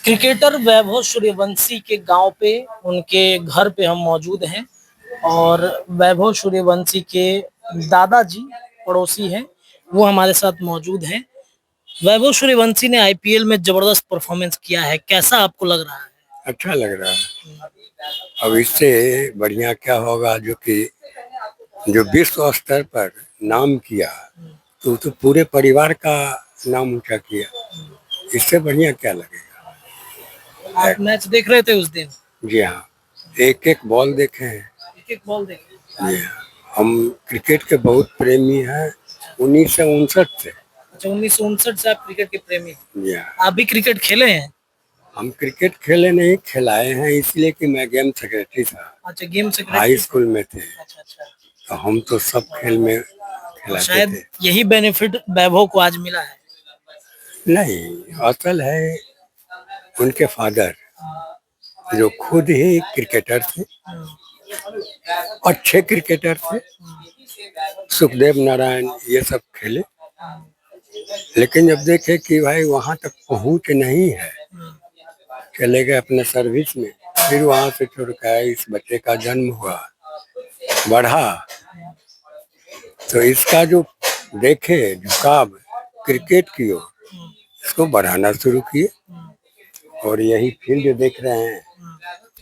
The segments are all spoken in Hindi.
क्रिकेटर वैभव सूर्यवंशी के गांव पे उनके घर पे हम मौजूद हैं और वैभव सूर्यवंशी के दादाजी पड़ोसी हैं, वो हमारे साथ मौजूद हैं। वैभव सूर्यवंशी ने आईपीएल में जबरदस्त परफॉर्मेंस किया है, कैसा आपको लग रहा है? अच्छा लग रहा है। अब इससे बढ़िया क्या होगा जो विश्व स्तर पर नाम किया, तो पूरे परिवार का नाम ऊंचा किया। इससे बढ़िया क्या लगेगा। आप मैच देख रहे थे उस दिन? जी हाँ, एक एक बॉल देखे हैं। एक एक बॉल देखे? जी हाँ, हम क्रिकेट के बहुत प्रेमी हैं 1959 से। अच्छा, 1959 से आप क्रिकेट के प्रेमी? जी हाँ। आप भी क्रिकेट खेले हैं? हम क्रिकेट खेले नहीं, खिलाए हैं, इसलिए कि मैं गेम सेक्रेटरी था। अच्छा, गेम सेक्रेटरी हाई स्कूल में थे। अच्छा अच्छा। तो हम तो सब खेल में खिलाते शायद थे। यही बेनिफिट वैभव को आज मिला है। नहीं, असल है उनके फादर जो खुद ही क्रिकेटर थे, अच्छे क्रिकेटर थे। सुखदेव नारायण ये सब खेले, लेकिन जब देखे कि भाई वहां तक पहुंच नहीं है, चले गए अपने सर्विस में। फिर वहां से छोड़ कर इस बच्चे का जन्म हुआ, बढ़ा, तो इसका जो देखे झुकाव क्रिकेट की ओर, इसको बढ़ाना शुरू किए। और यही फील्ड देख रहे हैं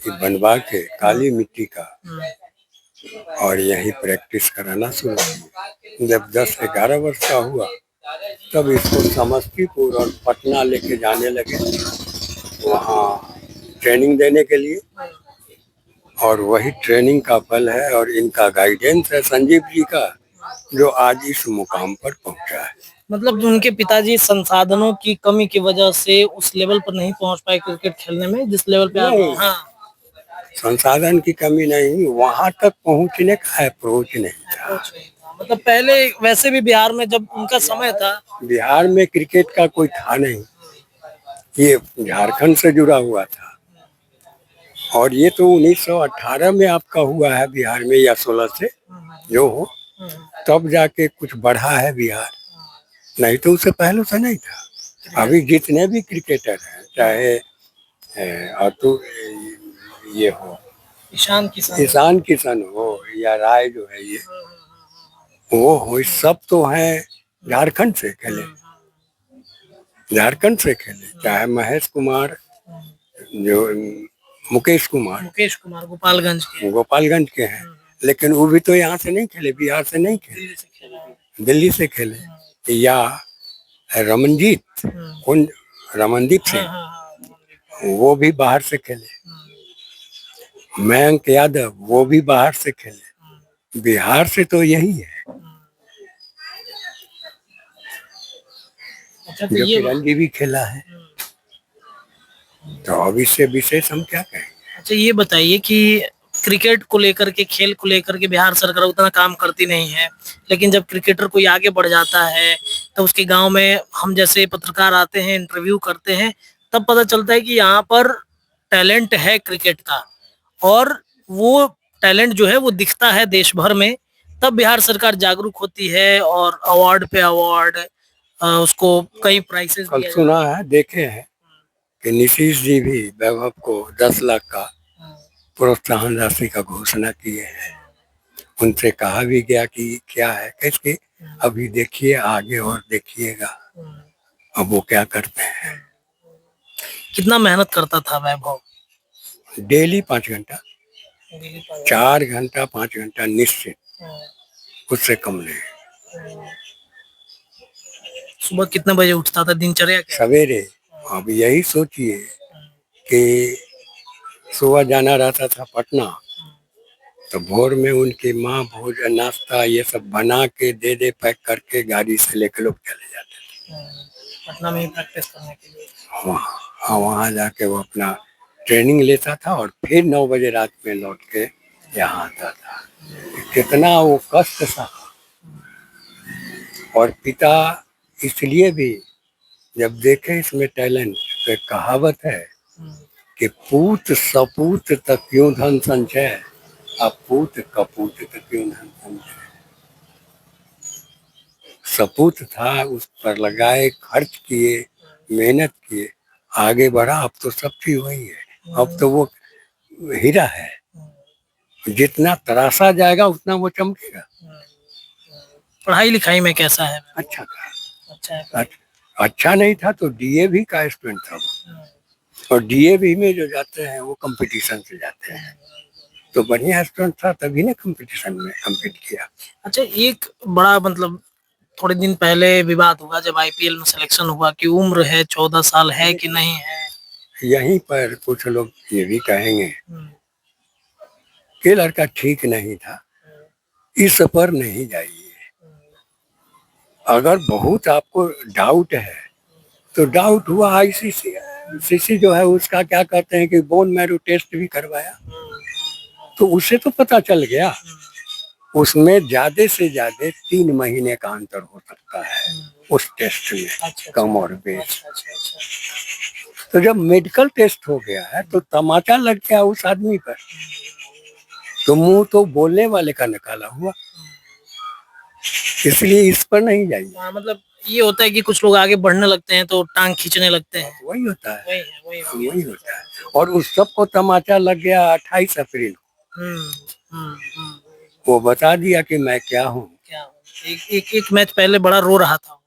कि बनवा के काली मिट्टी का, और यही प्रैक्टिस कराना शुरू किए। जब 10-11 वर्ष का हुआ, तब इसको समस्तीपुर और पटना लेके जाने लगे, वहाँ ट्रेनिंग देने के लिए। और वही ट्रेनिंग का फल है और इनका गाइडेंस है संजीव जी का, जो आज इस मुकाम पर पहुंचा है। मतलब उनके पिताजी संसाधनों की कमी की वजह से उस लेवल पर नहीं पहुंच पाए क्रिकेट खेलने में, जिस लेवल पे आप। हाँ, संसाधन की कमी नहीं, वहां तक पहुंचने का अप्रोच नहीं था। मतलब पहले वैसे भी बिहार में जब उनका समय था, बिहार में क्रिकेट का कोई था नहीं, ये झारखंड से जुड़ा हुआ था। और ये तो 1918 में आपका हुआ है बिहार में, या 16 से जो हो, तब जाके कुछ बढ़ा है बिहार, नहीं तो उससे पहले से नहीं था। अभी जितने भी क्रिकेटर हैं, चाहे अतु ये हो, ईशान किशन हो, या राय जो है ये वो हो, सब तो हैं झारखंड से खेले, झारखंड से खेले। चाहे महेश कुमार, जो मुकेश कुमार गोपालगंज के हैं, लेकिन वो भी तो यहाँ से नहीं खेले, बिहार से नहीं खेले, दिल्ली से खेले। या रमनजीत, कौन, रमनदीप सिंह, वो भी बाहर से खेले। मयंक यादव, वो भी बाहर से खेले। बिहार से तो यही है। अच्छा, जो किरण जी भी खेला है, तो अब इससे विशेष हम क्या कहें। अच्छा, ये बताइए कि क्रिकेट को लेकर के, खेल को लेकर के बिहार सरकार उतना काम करती नहीं है, लेकिन जब क्रिकेटर कोई आगे बढ़ जाता है तो उसके गांव में हम जैसे पत्रकार आते हैं, इंटरव्यू करते हैं, तब पता चलता है कि यहाँ पर टैलेंट है क्रिकेट का, और वो टैलेंट जो है वो दिखता है देश भर में। तब बिहार सरकार जागरूक होती है और अवार्ड पे अवार्ड, उसको कई प्राइसेस कल दिया जाता सुना है, देखे हैं कि नीतीश जी भी वैभव को 10 लाख का प्रोत्साहन राशि का घोषणा किए हैं। उनसे कहा भी गया कि क्या है, कैसे अभी देखिए, आगे और देखिएगा अब वो क्या करते हैं। कितना मेहनत करता था वैभव? डेली 5 घंटा, 4 घंटा 5 घंटा निश्चित, उससे कम नहीं। सुबह कितने बजे उठता था, दिनचर्या क्या? सवेरे। अब यही सोचिए कि सुबह जाना रहता था पटना, तो भोर में उनकी माँ भोजन नाश्ता ये सब बना के दे पैक करके गाड़ी से लेकर लोग चले जाते थे पटना में ही प्रैक्टिस करने के लिए। हाँ, वहाँ जाके वो अपना ट्रेनिंग लेता था और फिर 9 बजे रात में लौट के यहाँ आता था। कितना वो कष्ट था। और पिता इसलिए भी, जब देखे इसमें टैलेंट, तो एक कहावत है कि पूत सपूत तक क्यों धन संचय, अपूत कपूत तक क्यों धन संचय। सपूत था, उस पर लगाए, खर्च किए, मेहनत किए, आगे बढ़ा, अब तो सब चीज वही है। अब तो वो हीरा है, जितना तराशा जाएगा उतना वो चमकेगा। पढ़ाई लिखाई में कैसा है? अच्छा था। अच्छा है। अच्छा नहीं था तो डीएवी का स्टूडेंट था वो, और डीएवी में जो जाते हैं वो कंपटीशन से जाते हैं, तो बढ़िया स्टूडेंट था तभी ने कंपटीशन में कम्पीट किया। अच्छा, एक बड़ा मतलब थोड़े दिन पहले विवाद हुआ जब आईपीएल में सिलेक्शन हुआ कि उम्र है 14 साल है कि नहीं है। यहीं पर कुछ लोग ये भी कहेंगे कि लड़का ठीक नहीं था, इस पर नहीं जाइए। अगर बहुत आपको डाउट है तो डाउट हुआ, आईसीसी जो है उसका क्या कहते हैं कि बोन मैरो टेस्ट भी करवाया, तो उससे तो पता चल गया। उसमें ज्यादा से ज्यादा 3 महीने का अंतर हो सकता है उस टेस्ट में, कम और बेश। तो जब मेडिकल टेस्ट हो गया है तो तमाचा लग गया उस आदमी पर, तो मुंह तो बोलने वाले का निकाला हुआ, इसलिए इस पर नहीं जाइए। मतलब ये होता है कि कुछ लोग आगे बढ़ने लगते हैं तो टांग खींचने लगते हैं। वही होता है, वही होता है। और उस सबको तमाचा लग गया 28 अप्रैल को। वो बता दिया कि मैं क्या हूँ। एक मैच पहले बड़ा रो रहा था।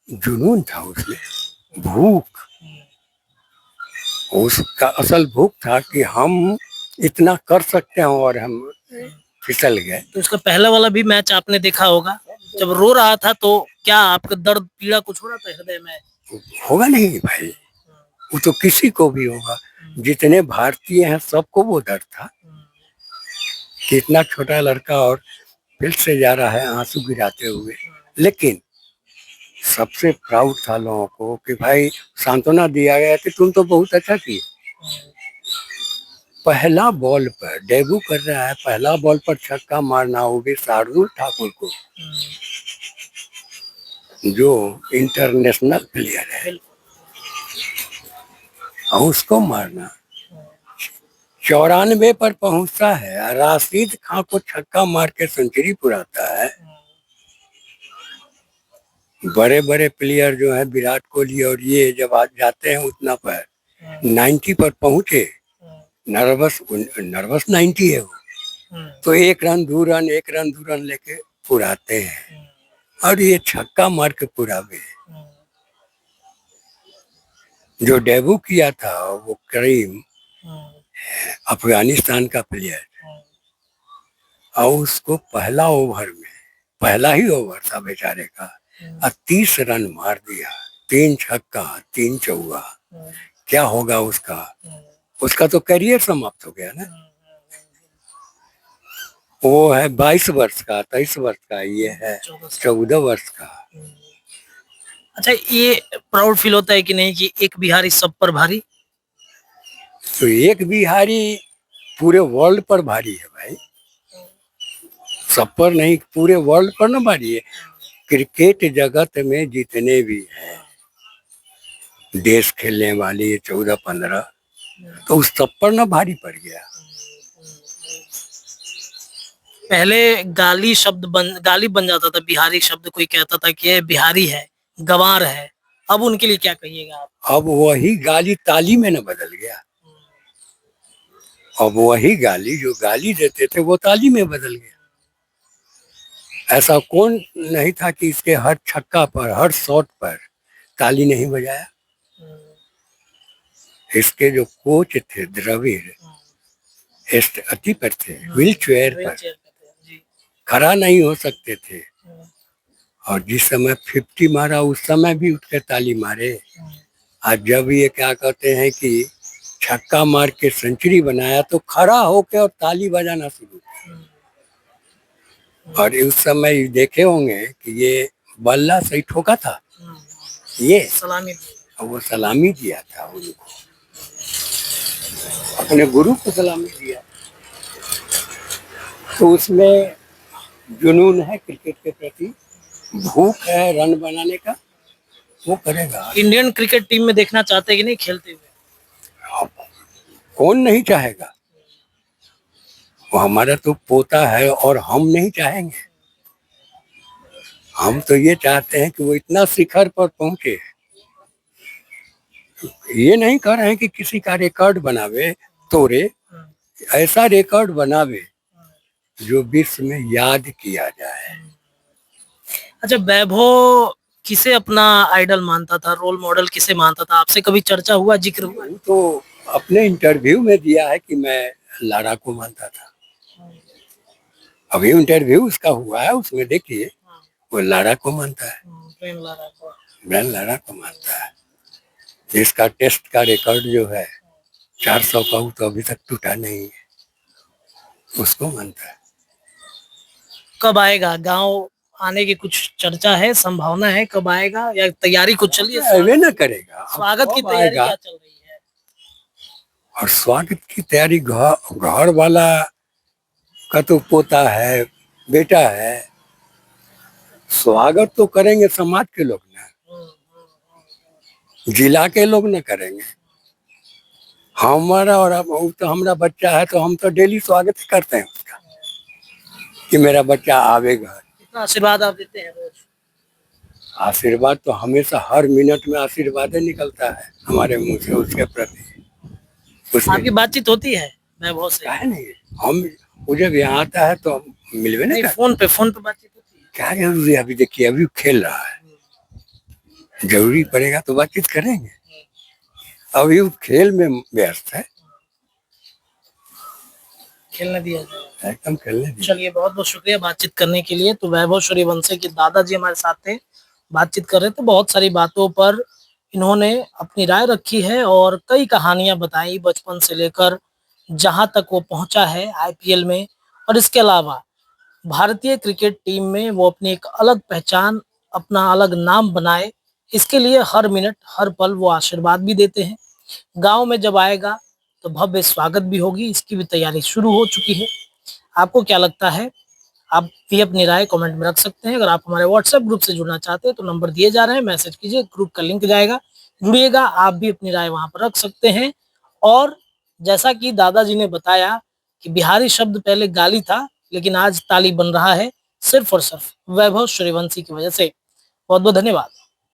जुनून था उसमें, भूख। उसका असल भूख था कि हम इतना कर सकते हैं, और हम फिसल गए। तो उसका पहला वाला भी मैच आपने देखा होगा, जब रो रहा था तो क्या आपका दर्द पीड़ा कुछ हो रहा था हृदय में? होगा नहीं भाई, वो तो किसी को भी होगा, जितने भारतीय हैं सबको वो दर्द था कि इतना छोटा लड़का और फील्ड से जा रहा है आंसू गिराते हुए। लेकिन सबसे प्राउड था लोगों को कि भाई सांत्वना दिया गया कि तुम तो बहुत अच्छा किए। पहला बॉल पर डेब्यू कर रहा है, पहला बॉल पर छक्का मारना, वो भी शार्दुल ठाकुर को, जो इंटरनेशनल प्लेयर है, और उसको मारना। 94 पर पहुंचता है, राशिद खान को छक्का मार के सेंचुरी पुराता है। बड़े बड़े प्लेयर जो है विराट कोहली और ये जब आज जाते हैं उतना पर 90 पर पहुंचे, नर्वस 90 है वो, तो 1 रन 2 रन लेके पुराते हैं, और ये छक्का मार के पुरावे। जो डेब्यू किया था वो करीम, अफगानिस्तान का प्लेयर, और उसको पहला ही ओवर था बेचारे का, और 30 रन मार दिया, 3 छक्का 3 चौका। क्या होगा उसका? उसका तो करियर समाप्त हो गया ना। वो है 22 वर्ष का, 23 वर्ष का, ये है 14 वर्ष का। अच्छा, ये प्राउड फील होता है कि नहीं कि एक बिहारी सब पर भारी? तो एक बिहारी पूरे वर्ल्ड पर भारी है भाई, सब पर नहीं, पूरे वर्ल्ड पर ना भारी है। क्रिकेट जगत में जितने भी हैं देश खेलने वाले 14-15, तो उस सब पर ना भारी पड़ गया। पहले गाली बन जाता था बिहारी शब्द, कोई कहता था कि ये बिहारी है, गंवार है। अब उनके लिए क्या कहिएगा आप? अब वही गाली ताली में न बदल गया। अब वही गाली जो गाली देते थे वो ताली में बदल गया। ऐसा कौन नहीं था कि इसके हर छक्का पर, हर शॉट पर ताली नहीं बजाया। इसके जो कोच थे द्रविड़, अति पर थे, व्हील चेयर पर खड़ा नहीं हो सकते थे, और जिस समय 50 मारा उस समय भी उठ के ताली मारे। आज जब ये क्या कहते हैं कि छक्का मार के सेंचुरी बनाया तो खड़ा होके और ताली बजाना शुरू किया। और उस समय देखे होंगे कि ये बल्ला सही ठोका था, ये सलामी, वो सलामी दिया था उनको, अपने गुरु को सलामी दिया। तो उसमें जुनून है क्रिकेट के प्रति, भूख है रन बनाने का, वो करेगा। इंडियन क्रिकेट टीम में देखना चाहते हैं कि नहीं खेलते हुए? कौन नहीं चाहेगा, वो हमारा तो पोता है, और हम नहीं चाहेंगे? हम तो ये चाहते हैं कि वो इतना शिखर पर पहुंचे, ये नहीं कह रहे हैं कि किसी का रिकॉर्ड बनावे तोड़े, ऐसा रिकॉर्ड बनावे जो विश्व में याद किया जाए। अच्छा, वैभव किसे अपना आइडल मानता था, रोल मॉडल किसे मानता था? आपसे कभी चर्चा हुआ, जिक्र हुआ? वो तो अपने इंटरव्यू में दिया है कि मैं लारा को मानता था। अभी इंटरव्यू उसका हुआ है, उसमें देखिए वो लारा को मानता है, प्रेम लारा को। ब्रायन लारा को मानता है। इसका टेस्ट का रिकॉर्ड जो है 400 का, वो तो अभी तक टूटा नहीं है, उसको मानता है। कब आएगा गांव? आने की कुछ चर्चा है, संभावना है? कब आएगा या तैयारी कुछ चल रही है? अरे ना करेगा, अब स्वागत की कब तैयारी आएगा? क्या चल रही है? और स्वागत की तैयारी घर वाला का तो पोता है, बेटा है, स्वागत तो करेंगे समाज के लोग ना, जिला के लोग ना करेंगे। हमारा और अब वो तो हमारा बच्चा है तो हम तो डेली स्वागत ही करते हैं उसका कि मेरा बच्चा आवेगा। कितना आशीर्वाद आप देते हैं रोज? आशीर्वाद तो हमेशा हर मिनट में आशीर्वाद ही निकलता है हमारे मुंह से उसके प्रति। आपकी बातचीत होती है वैभव से? है नहीं, हम वो जब यहाँ आता है तो हम मिलवे नहीं करते। फोन पे बातचीत होती है? क्या जरूरी है? अभी देखिए अभी खेल रहा है, जरूरी पड़ेगा तो बातचीत करेंगे। अभी वो खेल में व्यस्त है, खेलने दिया जाए, एकदम खेलने दीजिए। चलिए, बहुत बहुत शुक्रिया बातचीत करने के लिए। तो वैभव सूर्यवंशी के दादाजी हमारे साथ थे, बातचीत कर रहे थे। बहुत सारी बातों पर इन्होंने अपनी राय रखी है और कई कहानियां बताई, बचपन से लेकर जहां तक वो पहुंचा है आईपीएल में। और इसके अलावा भारतीय क्रिकेट टीम में वो अपनी एक अलग पहचान, अपना अलग नाम बनाए, इसके लिए हर मिनट हर पल वो आशीर्वाद भी देते हैं। गांव में जब आएगा तो भव्य स्वागत भी होगी, इसकी भी तैयारी शुरू हो चुकी है। आपको क्या लगता है? आप भी अपनी राय कमेंट में रख सकते हैं। अगर आप हमारे व्हाट्सएप ग्रुप से जुड़ना चाहते हैं तो नंबर दिए जा रहे हैं, मैसेज कीजिए, ग्रुप का लिंक जाएगा, जुड़िएगा। आप भी अपनी राय वहां पर रख सकते हैं। और जैसा कि दादाजी ने बताया कि बिहारी शब्द पहले गाली था, लेकिन आज ताली बन रहा है, सिर्फ और सिर्फ वैभव सूर्यवंशी की वजह से। बहुत बहुत धन्यवाद।